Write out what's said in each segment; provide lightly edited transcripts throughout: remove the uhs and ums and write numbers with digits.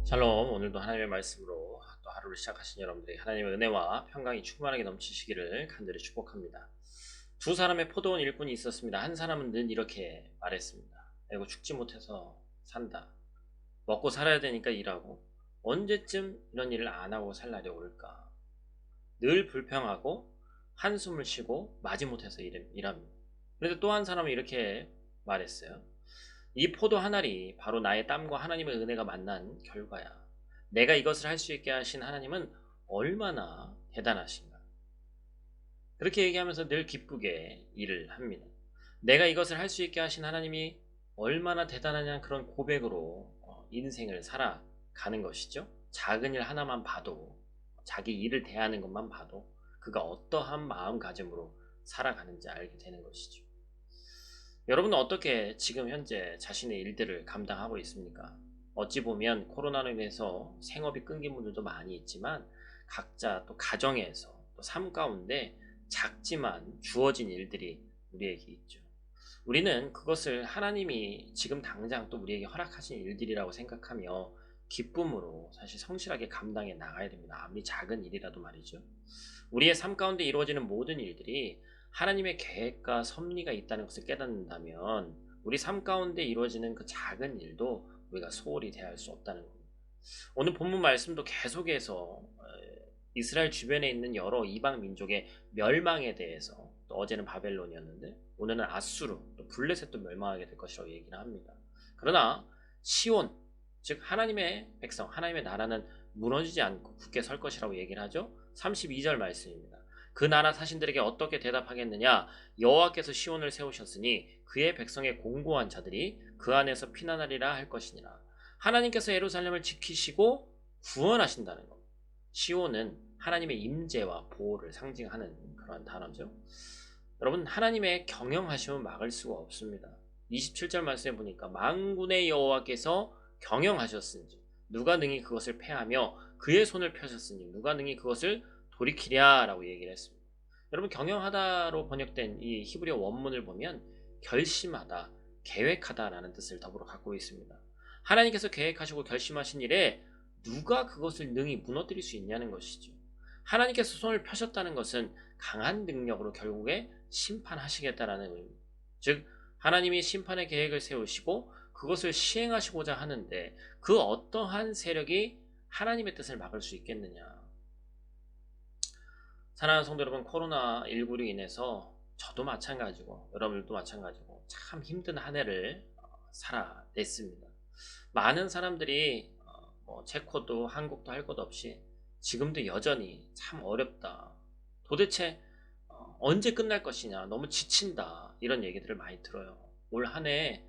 샬롬. 오늘도 하나님의 말씀으로 또 하루를 시작하신 여러분들이 하나님의 은혜와 평강이 충만하게 넘치시기를 간절히 축복합니다. 두 사람의 포도원 일꾼이 있었습니다. 한 사람은 늘 이렇게 말했습니다. 아이고, 죽지 못해서 산다. 먹고 살아야 되니까 일하고 언제쯤 이런 일을 안 하고 살 날이 올까. 늘 불평하고 한숨을 쉬고 마지못해서 일합니다. 그런데 또 한 사람은 이렇게 말했어요. 이 포도 한 알이 바로 나의 땀과 하나님의 은혜가 만난 결과야. 내가 이것을 할 수 있게 하신 하나님은 얼마나 대단하신가. 그렇게 얘기하면서 늘 기쁘게 일을 합니다. 내가 이것을 할 수 있게 하신 하나님이 얼마나 대단하냐는 그런 고백으로 인생을 살아가는 것이죠. 작은 일 하나만 봐도, 자기 일을 대하는 것만 봐도 그가 어떠한 마음가짐으로 살아가는지 알게 되는 것이죠. 여러분은 어떻게 지금 현재 자신의 일들을 감당하고 있습니까? 어찌 보면 코로나로 인해서 생업이 끊긴 분들도 많이 있지만 각자 또 가정에서 또 삶 가운데 작지만 주어진 일들이 우리에게 있죠. 우리는 그것을 하나님이 지금 당장 또 우리에게 허락하신 일들이라고 생각하며 기쁨으로 사실 성실하게 감당해 나가야 됩니다. 아무리 작은 일이라도 말이죠. 우리의 삶 가운데 이루어지는 모든 일들이 하나님의 계획과 섭리가 있다는 것을 깨닫는다면 우리 삶 가운데 이루어지는 그 작은 일도 우리가 소홀히 대할 수 없다는 겁니다. 오늘 본문 말씀도 계속해서 이스라엘 주변에 있는 여러 이방 민족의 멸망에 대해서, 또 어제는 바벨론이었는데 오늘은 아수르, 또 블레셋도 멸망하게 될 것이라고 얘기를 합니다. 그러나 시온, 즉 하나님의 백성, 하나님의 나라는 무너지지 않고 굳게 설 것이라고 얘기를 하죠. 32절 말씀입니다. 그 나라 사신들에게 어떻게 대답하겠느냐? 여호와께서 시온을 세우셨으니 그의 백성의 공고한 자들이 그 안에서 피난하리라 할 것이니라. 하나님께서 예루살렘을 지키시고 구원하신다는 것. 시온은 하나님의 임재와 보호를 상징하는 그런 단어죠. 여러분, 하나님의 경영하심은 막을 수가 없습니다. 27절 말씀에 보니까 만군의 여호와께서 경영하셨은지 누가 능히 그것을 패하며 그의 손을 펴셨으니 누가 능히 그것을 돌이키랴 라고 얘기를 했습니다. 여러분, 경영하다로 번역된 이 히브리어 원문을 보면 결심하다, 계획하다 라는 뜻을 더불어 갖고 있습니다. 하나님께서 계획하시고 결심하신 일에 누가 그것을 능히 무너뜨릴 수 있냐는 것이죠. 하나님께서 손을 펴셨다는 것은 강한 능력으로 결국에 심판하시겠다라는 의미. 즉, 하나님이 심판의 계획을 세우시고 그것을 시행하시고자 하는데 그 어떠한 세력이 하나님의 뜻을 막을 수 있겠느냐. 사랑하는 성도 여러분, 코로나19로 인해서 저도 마찬가지고 여러분들도 마찬가지고 참 힘든 한 해를 살아냈습니다. 많은 사람들이 체코도 한국도 할 것 없이 지금도 여전히 참 어렵다. 도대체 언제 끝날 것이냐. 너무 지친다. 이런 얘기들을 많이 들어요. 올 한 해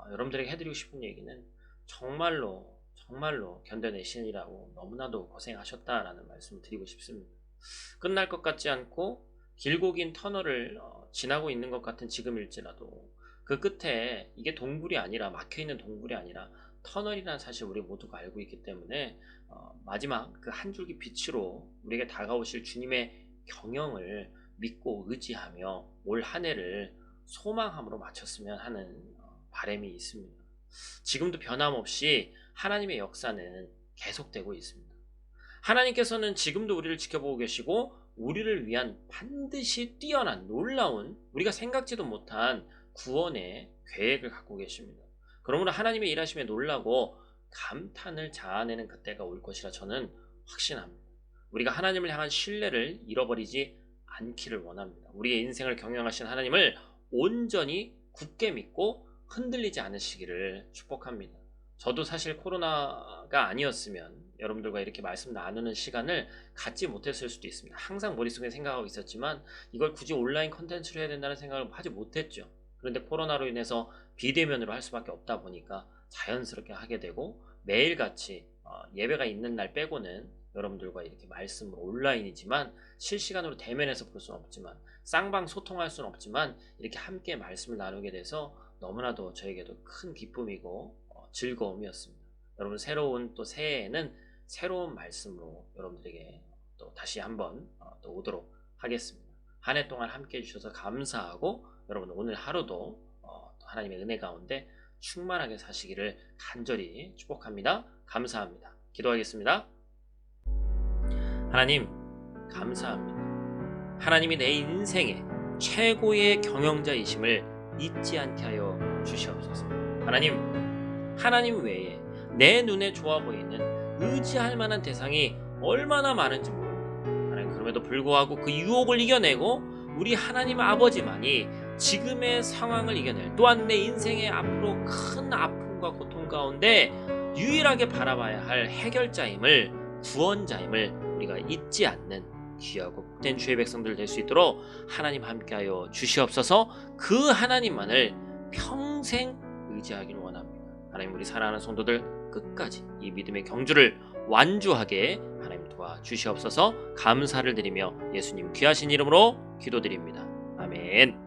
여러분들에게 해드리고 싶은 얘기는 정말로 정말로 견뎌내시느라고 너무나도 고생하셨다라는 말씀을 드리고 싶습니다. 끝날 것 같지 않고 길고 긴 터널을 지나고 있는 것 같은 지금일지라도 그 끝에 이게 동굴이 아니라, 막혀있는 동굴이 아니라 터널이라는 사실 우리 모두가 알고 있기 때문에 마지막 그 한 줄기 빛으로 우리에게 다가오실 주님의 경영을 믿고 의지하며 올 한 해를 소망함으로 마쳤으면 하는 바람이 있습니다. 지금도 변함없이 하나님의 역사는 계속되고 있습니다. 하나님께서는 지금도 우리를 지켜보고 계시고 우리를 위한 반드시 뛰어난 놀라운, 우리가 생각지도 못한 구원의 계획을 갖고 계십니다. 그러므로 하나님의 일하심에 놀라고 감탄을 자아내는 그때가 올 것이라 저는 확신합니다. 우리가 하나님을 향한 신뢰를 잃어버리지 않기를 원합니다. 우리의 인생을 경영하신 하나님을 온전히 굳게 믿고 흔들리지 않으시기를 축복합니다. 저도 사실 코로나가 아니었으면 여러분들과 이렇게 말씀 나누는 시간을 갖지 못했을 수도 있습니다. 항상 머릿속에 생각하고 있었지만 이걸 굳이 온라인 컨텐츠로 해야 된다는 생각을 하지 못했죠. 그런데 코로나로 인해서 비대면으로 할 수밖에 없다 보니까 자연스럽게 하게 되고, 매일같이 예배가 있는 날 빼고는 여러분들과 이렇게 말씀으로 온라인이지만 실시간으로 대면해서 볼 수는 없지만, 쌍방 소통할 수는 없지만 이렇게 함께 말씀을 나누게 돼서 너무나도 저에게도 큰 기쁨이고 즐거움이었습니다. 여러분, 새로운 또 새해에는 새로운 말씀으로 여러분들에게 또 다시 한번 또 오도록 하겠습니다. 한 해 동안 함께 해주셔서 감사하고, 여러분 오늘 하루도 또 하나님의 은혜 가운데 충만하게 사시기를 간절히 축복합니다. 감사합니다. 기도하겠습니다. 하나님, 감사합니다. 하나님이 내 인생의 최고의 경영자이심을 잊지 않게 하여 주시옵소서. 하나님 외에 내 눈에 좋아 보이는 의지할 만한 대상이 얼마나 많은지 모릅니다. 하나님, 그럼에도 불구하고 그 유혹을 이겨내고 우리 하나님 아버지만이 지금의 상황을 이겨낼, 또한 내 인생의 앞으로 큰 아픔과 고통 가운데 유일하게 바라봐야 할 해결자임을, 구원자임을 우리가 잊지 않는 귀하고 복된 주의 백성들 될 수 있도록 하나님 함께하여 주시옵소서. 그 하나님만을 평생 의지하기를 원합니다. 하나님, 우리 사랑하는 성도들 끝까지 이 믿음의 경주를 완주하게 하나님 도와주시옵소서. 감사를 드리며 예수님 귀하신 이름으로 기도드립니다. 아멘.